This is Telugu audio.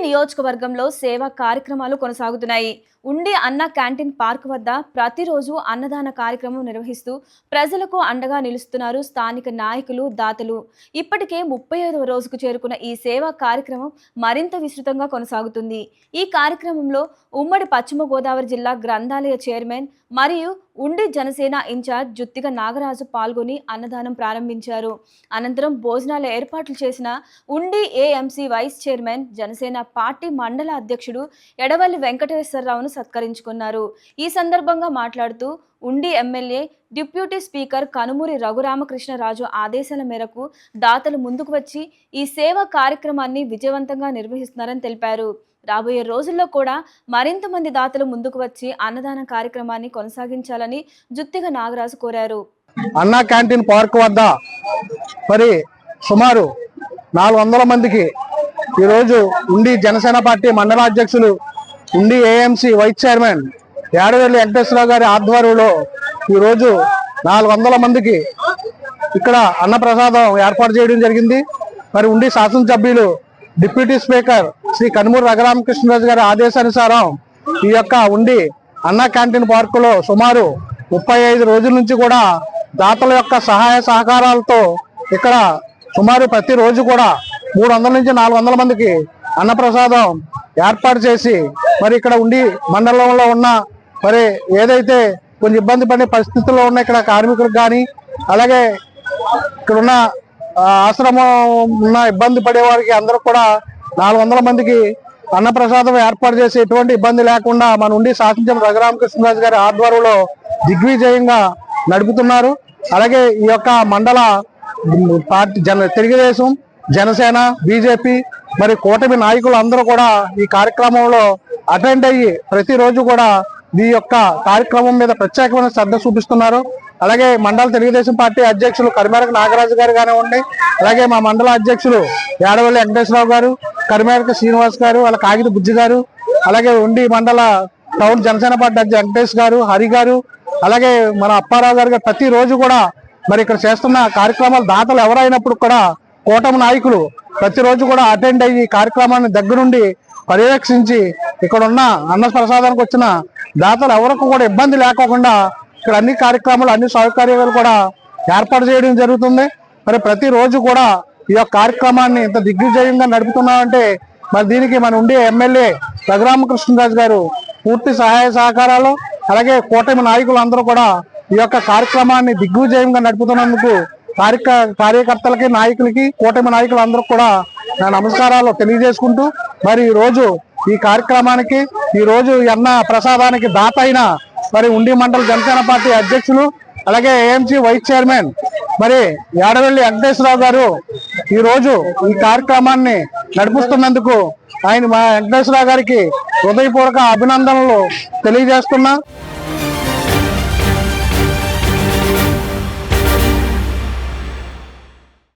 నియోజకవర్గంలో సేవా కార్యక్రమాలు కొనసాగుతున్నాయి. ఉండి అన్న క్యాంటీన్ పార్క్ వద్ద ప్రతిరోజు అన్నదాన కార్యక్రమం నిర్వహిస్తూ ప్రజలకు అండగా నిలుస్తున్నారు స్థానిక నాయకులు, దాతలు. ఇప్పటికే 35వ రోజుకు చేరుకున్న ఈ సేవా కార్యక్రమం మరింత విస్తృతంగా కొనసాగుతుంది. ఈ కార్యక్రమంలో ఉమ్మడి పశ్చిమ గోదావరి జిల్లా గ్రంథాలయ చైర్మన్ మరియు ఉండి జనసేన ఇన్ఛార్జ్ జుత్తిగ నాగరాజు పాల్గొని అన్నదానం ప్రారంభించారు. అనంతరం భోజనాల ఏర్పాట్లు చేసిన Undi AMC vice chairman, Janasena party మండల అధ్యక్షుడు ఎడవల్లి వెంకటేశ్వరరావును సత్కరించుకున్నారు. ఈ సందర్భంగా మాట్లాడుతూ Undi MLA, deputy speaker Kanumuri Raghuramakrishnaraju ఆదేశాల మేరకు దాతలు ముందుకు వచ్చి ఈ సేవా కార్యక్రమాన్ని విజయవంతంగా నిర్వహిస్తున్నారని తెలిపారు. రాబోయే రోజుల్లో కూడా మరింత మంది దాతలు ముందుకు వచ్చి అన్నదాన కార్యక్రమాన్ని కొనసాగించాలని జుత్తిగ నాగరాజు కోరారు. అన్నా క్యాంటీన్ పార్క్ వద్ద మరి సుమారు 400 మందికి ఈరోజు ఉండి జనసేన పార్టీ మండల అధ్యక్షులు, Undi AMC vice chairman Edavalli Venkateswararao గారి ఆధ్వర్యంలో ఈరోజు 400 మందికి ఇక్కడ అన్నప్రసాదం ఏర్పాటు చేయడం జరిగింది. మరి ఉండి శాసనసభ్యులు, డిప్యూటీ స్పీకర్ శ్రీ కనుమూరి రఘురామకృష్ణరాజు గారి ఆదేశానుసారం ఈ యొక్క ఉండి అన్నా క్యాంటీన్ పార్కులో సుమారు 35 రోజుల నుంచి కూడా దాతల యొక్క సహాయ సహకారాలతో ఇక్కడ సుమారు ప్రతిరోజు కూడా 300 నుంచి 400 మందికి అన్నప్రసాదం ఏర్పాటు చేసి మరి ఇక్కడ ఉండి మండలంలో ఉన్న మరి ఏదైతే కొంచెం ఇబ్బంది పడే పరిస్థితుల్లో ఉన్న ఇక్కడ కార్మికులకు కానీ, అలాగే ఇక్కడ ఉన్న ఆశ్రమం ఉన్న ఇబ్బంది పడే వారికి అందరూ కూడా 400 మందికి అన్నప్రసాదం ఏర్పాటు చేసి ఎటువంటి ఇబ్బంది లేకుండా మన ఉండి శాసనసభ్యులు రఘురామకృష్ణరాజు గారి ఆధ్వర్యంలో దిగ్విజయంగా నడుపుతున్నారు. అలాగే ఈ యొక్క మండల పార్టీ తెలుగుదేశం, జనసేన, బీజేపీ మరి కూటమి నాయకులు అందరూ కూడా ఈ కార్యక్రమంలో అటెండ్ అయ్యి ప్రతిరోజు కూడా ఈ యొక్క కార్యక్రమం మీద ప్రత్యేకమైన శ్రద్ధ చూపిస్తున్నారు. అలాగే మండల తెలుగుదేశం పార్టీ అధ్యక్షులు కరిమేరకు నాగరాజు గారు కానివ్వండి, అలాగే మా మండల అధ్యక్షులు ఏడవల్లి వెంకటేశ్వరరావు గారు, కరిమేరకు శ్రీనివాస్ గారు, వాళ్ళ కాగిత బుజ్జి గారు, అలాగే ఉండి మండల టౌన్ జనసేన పార్టీ అధ్యక్షులు వెంకటేష్ గారు, హరి గారు, అలాగే మన అప్పారావు గారు ప్రతిరోజు కూడా మరి ఇక్కడ చేస్తున్న కార్యక్రమాలు దాతలు ఎవరైనప్పుడు కూడా కూటమి నాయకులు ప్రతిరోజు కూడా అటెండ్ అయ్యి కార్యక్రమాన్ని దగ్గరుండి పర్యవేక్షించి ఇక్కడ ఉన్న అన్న ప్రసాదానికి వచ్చిన దాతలు ఎవరికి కూడా ఇబ్బంది లేకోకుండా ఇక్కడ అన్ని కార్యక్రమాలు, అన్ని సౌకర్యాలు కూడా ఏర్పాటు చేయడం జరుగుతుంది. మరి ప్రతిరోజు కూడా ఈ యొక్క కార్యక్రమాన్ని ఇంత దిగ్విజయంగా నడుపుతున్నామంటే మరి దీనికి మన ఉండే ఎమ్మెల్యే రఘురామకృష్ణరాజు గారు పూర్తి సహాయ సహకారాలు, అలాగే కూటమి నాయకులు అందరూ కూడా ఈ యొక్క కార్యక్రమాన్ని దిగ్విజయంగా నడుపుతున్నందుకు కార్యకర్తలకి, నాయకులకి, కూటమి నాయకులు అందరూ కూడా నా నమస్కారాలు తెలియజేసుకుంటూ మరి ఈ కార్యక్రమానికి ఈరోజు అన్న ప్రసాదానికి దాత అయిన మరి ఉండి మండల జనసేన పార్టీ అధ్యక్షులు, అలాగే ఏఎంసీ వైస్ చైర్మన్ మరి ఏడవల్లి వెంకటేశ్వరరావు గారు ఈరోజు ఈ కార్యక్రమాన్ని నడిపిస్తున్నందుకు మా వెంకటేశ్వరరావు గారికి హృదయపూర్వక అభినందనలు తెలియజేస్తున్నా.